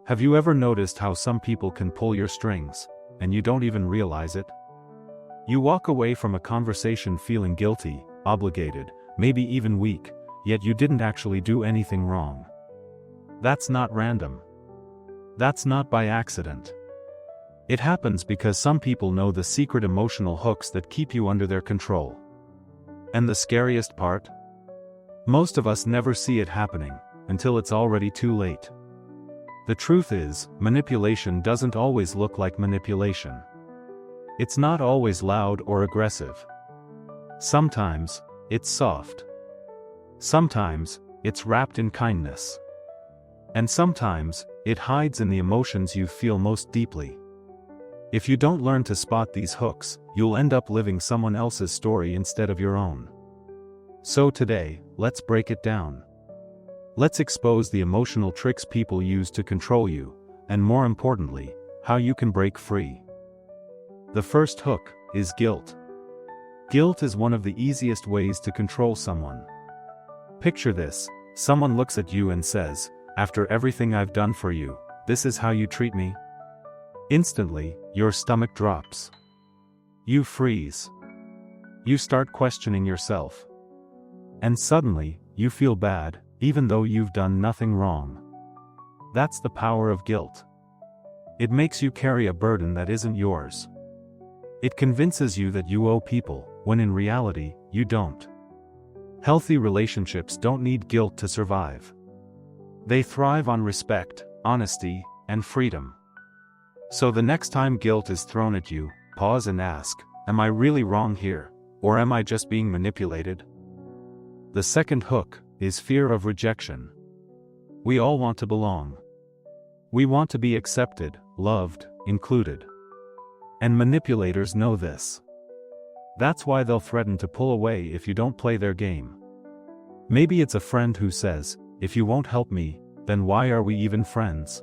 Have you ever noticed how some people can pull your strings, and you don't even realize it? You walk away from a conversation feeling guilty, obligated, maybe even weak, yet you didn't actually do anything wrong. That's not random. That's not by accident. It happens because some people know the secret emotional hooks that keep you under their control. And the scariest part? Most of us never see it happening, until it's already too late. The truth is, manipulation doesn't always look like manipulation. It's not always loud or aggressive. Sometimes, it's soft. Sometimes, it's wrapped in kindness. And sometimes, it hides in the emotions you feel most deeply. If you don't learn to spot these hooks, you'll end up living someone else's story instead of your own. So today, let's break it down. Let's expose the emotional tricks people use to control you, and more importantly, how you can break free. The first hook is guilt. Guilt is one of the easiest ways to control someone. Picture this: someone looks at you and says, "After everything I've done for you, this is how you treat me?" Instantly, your stomach drops. You freeze. You start questioning yourself. And suddenly, you feel bad, even though you've done nothing wrong. That's the power of guilt. It makes you carry a burden that isn't yours. It convinces you that you owe people, when in reality, you don't. Healthy relationships don't need guilt to survive. They thrive on respect, honesty, and freedom. So the next time guilt is thrown at you, pause and ask, am I really wrong here, or am I just being manipulated? The second hook is fear of rejection. We all want to belong. We want to be accepted, loved, included. And manipulators know this. That's why they'll threaten to pull away if you don't play their game. Maybe it's a friend who says, "If you won't help me, then why are we even friends?"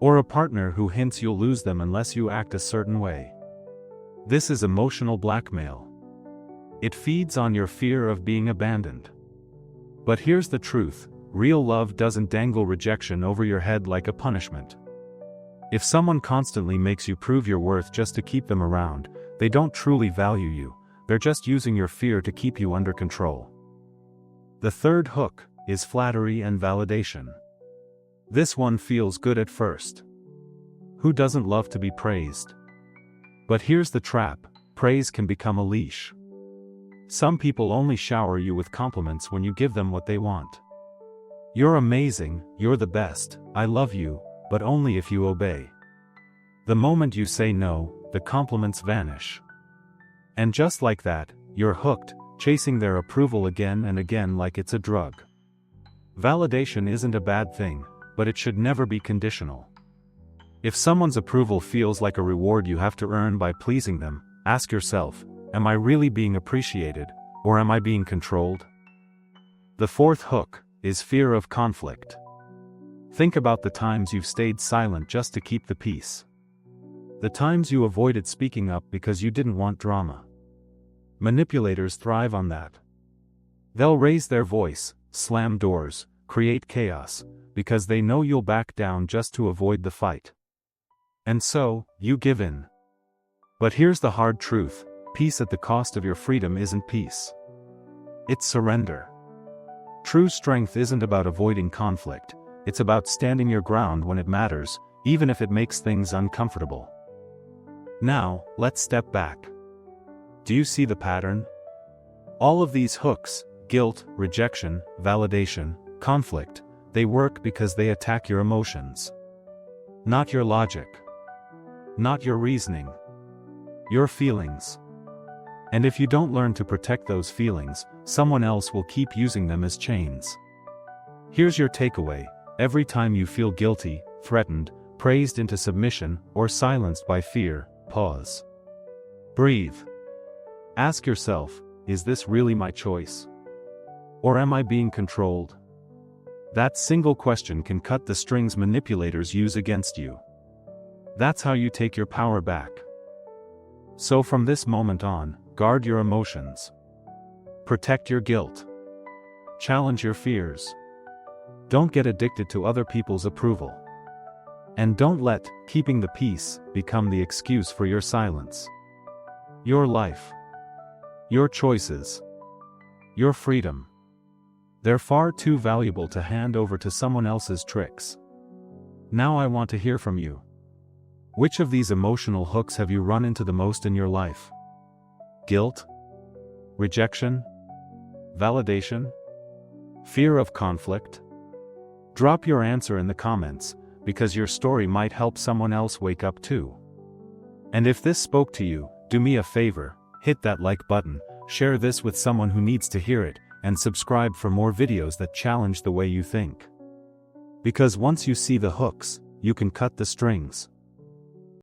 Or a partner who hints you'll lose them unless you act a certain way. This is emotional blackmail. It feeds on your fear of being abandoned. But here's the truth: real love doesn't dangle rejection over your head like a punishment. If someone constantly makes you prove your worth just to keep them around, they don't truly value you, they're just using your fear to keep you under control. The third hook is flattery and validation. This one feels good at first. Who doesn't love to be praised? But here's the trap: praise can become a leash. Some people only shower you with compliments when you give them what they want. "You're amazing, you're the best, I love you," but only if you obey. The moment you say no, the compliments vanish. And just like that, you're hooked, chasing their approval again and again like it's a drug. Validation isn't a bad thing, but it should never be conditional. If someone's approval feels like a reward you have to earn by pleasing them, ask yourself, am I really being appreciated, or am I being controlled? The fourth hook is fear of conflict. Think about the times you've stayed silent just to keep the peace. The times you avoided speaking up because you didn't want drama. Manipulators thrive on that. They'll raise their voice, slam doors, create chaos, because they know you'll back down just to avoid the fight. And so, you give in. But here's the hard truth: peace at the cost of your freedom isn't peace. It's surrender. True strength isn't about avoiding conflict, it's about standing your ground when it matters, even if it makes things uncomfortable. Now, let's step back. Do you see the pattern? All of these hooks, guilt, rejection, validation, conflict, they work because they attack your emotions. Not your logic. Not your reasoning. Your feelings. And if you don't learn to protect those feelings, someone else will keep using them as chains. Here's your takeaway: every time you feel guilty, threatened, praised into submission, or silenced by fear, pause. Breathe. Ask yourself, is this really my choice? Or am I being controlled? That single question can cut the strings manipulators use against you. That's how you take your power back. So from this moment on, guard your emotions. Protect your guilt. Challenge your fears. Don't get addicted to other people's approval. And don't let keeping the peace become the excuse for your silence. Your life, your choices, your freedom. They're far too valuable to hand over to someone else's tricks. Now I want to hear from you. Which of these emotional hooks have you run into the most in your life? Guilt? Rejection? Validation? Fear of conflict? Drop your answer in the comments, because your story might help someone else wake up too. And if this spoke to you, do me a favor, hit that like button, share this with someone who needs to hear it, and subscribe for more videos that challenge the way you think. Because once you see the hooks, you can cut the strings.